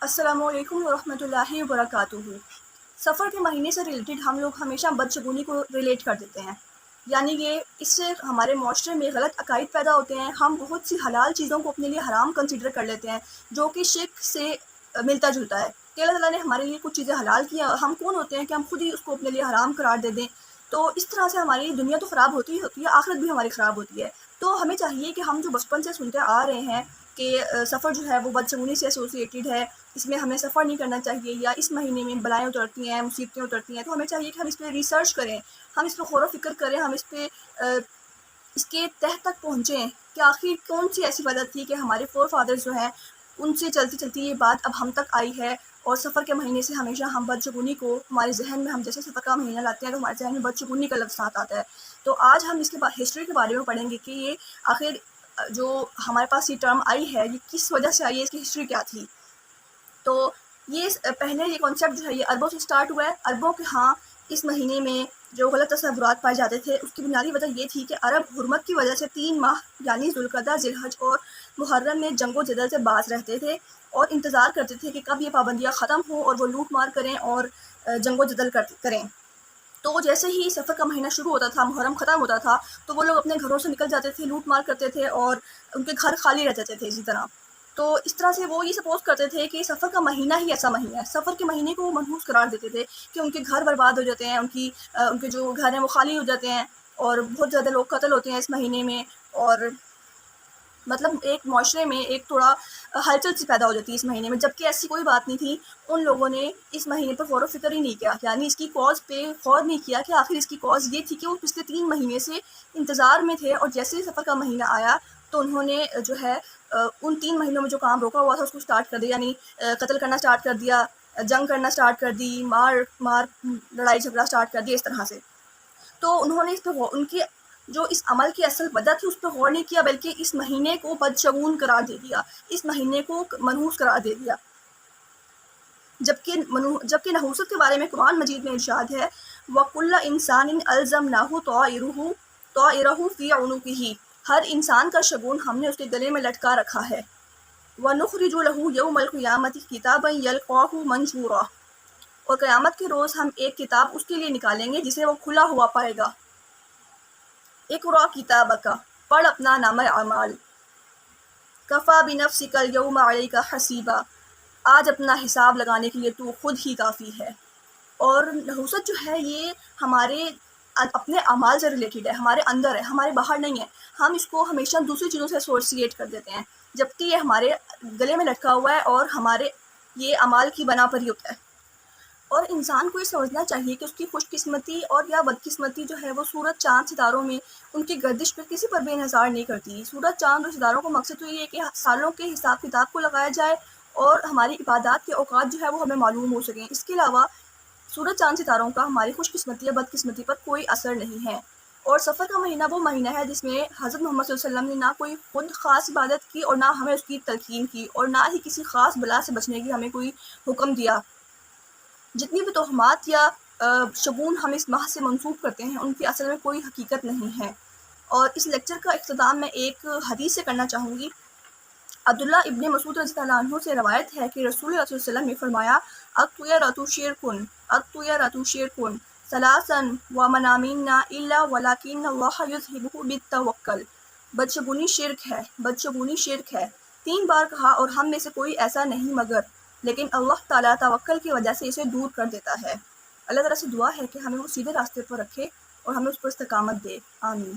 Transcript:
السلام علیکم ورحمۃ اللہ وبرکاتہ۔ سفر کے مہینے سے ریلیٹڈ ہم لوگ ہمیشہ بدشگونی کو ریلیٹ کر دیتے ہیں، یعنی یہ اس سے ہمارے معاشرے میں غلط عقائد پیدا ہوتے ہیں۔ ہم بہت سی حلال چیزوں کو اپنے لیے حرام کنسیڈر کر لیتے ہیں جو کہ شرک سے ملتا جلتا ہے کہ اللہ تعالیٰ نے ہمارے لیے کچھ چیزیں حلال کی ہیں، ہم کون ہوتے ہیں کہ ہم خود ہی اس کو اپنے لیے حرام قرار دے دیں۔ تو اس طرح سے ہماری دنیا تو خراب ہوتی ہی ہوتی ہے، آخرت بھی ہماری خراب ہوتی ہے۔ تو ہمیں چاہیے کہ ہم جو بچپن سے سنتے آ رہے ہیں کہ سفر جو ہے وہ بدشگونی سے ایسوسیٹیڈ ہے، اس میں ہمیں سفر نہیں کرنا چاہیے، یا اس مہینے میں بلائیں اترتی ہیں، مصیبتیں اترتی ہیں، تو ہمیں چاہیے کہ ہم اس پہ ریسرچ کریں، ہم اس پہ غور و فکر کریں، ہم اس پہ اس کے تہ تک پہنچیں کہ آخر کون سی ایسی وجہ تھی کہ ہمارے فور فادرز جو ہیں ان سے چلتی چلتی یہ بات اب ہم تک آئی ہے۔ اور سفر کے مہینے سے ہمیشہ ہم بدشگونی کو ہمارے ذہن میں، ہم جیسے سفر کا مہینہ لاتے ہیں تو ہمارے ذہن میں بدشگونی کا لفظ آتا ہے۔ تو آج ہم اس کے بعد ہسٹری کے بارے میں پڑھیں گے کہ یہ آخر جو ہمارے پاس یہ ٹرم آئی ہے یہ کس وجہ سے آئی ہے، اس کی ہسٹری کیا تھی۔ تو یہ پہلے یہ کانسیپٹ جو ہے یہ عربوں سے سٹارٹ ہوا ہے۔ عربوں کے ہاں اس مہینے میں جو غلط تصورات پائے جاتے تھے اس کی بنیادی وجہ یہ تھی کہ عرب حرمت کی وجہ سے 3 ماہ یعنی ذوالقعدہ، ذوالحج اور محرم میں جنگ و جدل سے باز رہتے تھے اور انتظار کرتے تھے کہ کب یہ پابندیاں ختم ہوں اور وہ لوٹ مار کریں اور جنگ و جدل کریں۔ تو جیسے ہی سفر کا مہینہ شروع ہوتا تھا، محرم ختم ہوتا تھا، تو وہ لوگ اپنے گھروں سے نکل جاتے تھے، لوٹ مار کرتے تھے اور ان کے گھر خالی رہ جاتے تھے اسی طرح۔ تو اس طرح سے وہ یہ سپوز کرتے تھے کہ سفر کا مہینہ ہی ایسا مہینہ ہے، سفر کے مہینے کو وہ منحوس قرار دیتے تھے کہ ان کے گھر برباد ہو جاتے ہیں، ان کے جو گھر ہیں وہ خالی ہو جاتے ہیں اور بہت زیادہ لوگ قتل ہوتے ہیں اس مہینے میں، اور مطلب ایک معاشرے میں ایک تھوڑا ہلچل سی پیدا ہو جاتی ہے اس مہینے میں، جبکہ ایسی کوئی بات نہیں تھی۔ ان لوگوں نے اس مہینے پر غور و فکر ہی نہیں کیا، یعنی اس کی کاز پہ غور نہیں کیا کہ آخر اس کی کاز یہ تھی کہ وہ پچھلے 3 مہینے سے انتظار میں تھے، اور جیسے ہی سفر کا مہینہ آیا تو انہوں نے جو ہے ان 3 مہینوں میں جو کام روکا ہوا تھا اس کو سٹارٹ کر دیا، یعنی قتل کرنا سٹارٹ کر دیا، جنگ کرنا سٹارٹ کر دی، مار لڑائی جھگڑا سٹارٹ کر دیا اس طرح سے۔ تو انہوں نے اس پہ ان کی جو اس عمل کی اصل وجہ تھی اس پہ غور نہیں کیا، بلکہ اس مہینے کو بدشگون قرار دے دیا، اس مہینے کو منحوس قرار دے دیا۔ جبکہ نحوست کے بارے میں قرآن مجید میں ارشاد ہے وَكُلَّ إِنسَانٍ أَلْزَمْنَاهُ طَائِرَهُ فِي عُنُقِهِ، ہر انسان کا شگون ہم نے اس کے گلے میں لٹکا رکھا ہے۔ وَنُخْرِجُ لَهُ يَوْمَ الْقِيَامَةِ كِتَابًا يَلْقَاهُ مَنشُورًا، اور قیامت کے روز ہم ایک کتاب اس کے لیے نکالیں گے جسے وہ کھلا ہوا پائے گا۔ اقرأ کتابک، پڑھ اپنا نامہ اعمال۔ کفیٰ بنفسک اليوم علیک حسیبا، آج اپنا حساب لگانے کے لیے تو خود ہی کافی ہے۔ اور نحوست جو ہے یہ ہمارے اپنے اعمال سے ریلیٹڈ ہے، ہمارے اندر ہے، ہمارے باہر نہیں ہے۔ ہم اس کو ہمیشہ دوسری چیزوں سے ایسوسیٹ کر دیتے ہیں، جبکہ یہ ہمارے گلے میں لٹکا ہوا ہے اور ہمارے یہ اعمال کی بنا پر ہی ہوتا ہے۔ اور انسان کو یہ سمجھنا چاہیے کہ اس کی خوش قسمتی اور یا بدقسمتی جو ہے وہ سورج چاند ستاروں میں ان کی گردش پہ کسی پر بے انحصار نہیں کرتی۔ سورج چاند اور ستاروں کا مقصد تو یہ ہے کہ سالوں کے حساب کتاب کو لگایا جائے اور ہماری عبادات کے اوقات جو ہے وہ ہمیں معلوم ہو سکیں۔ اس کے علاوہ سورج چاند ستاروں کا ہماری خوش قسمتی یا بدقسمتی پر کوئی اثر نہیں ہے۔ اور سفر کا مہینہ وہ مہینہ ہے جس میں حضرت محمد صلی اللہ علیہ وسلم نے نہ کوئی خود خاص عبادت کی اور نہ ہمیں اس کی تلقین کی، اور نہ ہی کسی خاص بلا سے بچنے کی ہمیں کوئی حکم دیا۔ جتنی بھی توہمات یا شگون ہم اس ماہ سے منسوب کرتے ہیں ان کی اصل میں کوئی حقیقت نہیں ہے۔ اور اس لیکچر کا اختتام میں ایک حدیث سے کرنا چاہوں گی۔ عبداللہ ابن مسعود رضی اللہ عنہ سے روایت ہے کہ رسول اللہ صلی اللہ علیہ وسلم نے فرمایا الطیرۃ شرک ثلاثا ومن منا الا ولکن اللہ یذہبہ بالتوکل، بدشگونی شرک ہے، بدشگونی شرک ہے، 3 بار کہا اور ہم میں سے کوئی ایسا نہیں مگر لیکن اللہ تعالیٰ توکل کی وجہ سے اسے دور کر دیتا ہے۔ اللہ تعالیٰ سے دعا ہے کہ ہمیں وہ سیدھے راستے پر رکھے اور ہمیں اس پر استقامت دے، آمین۔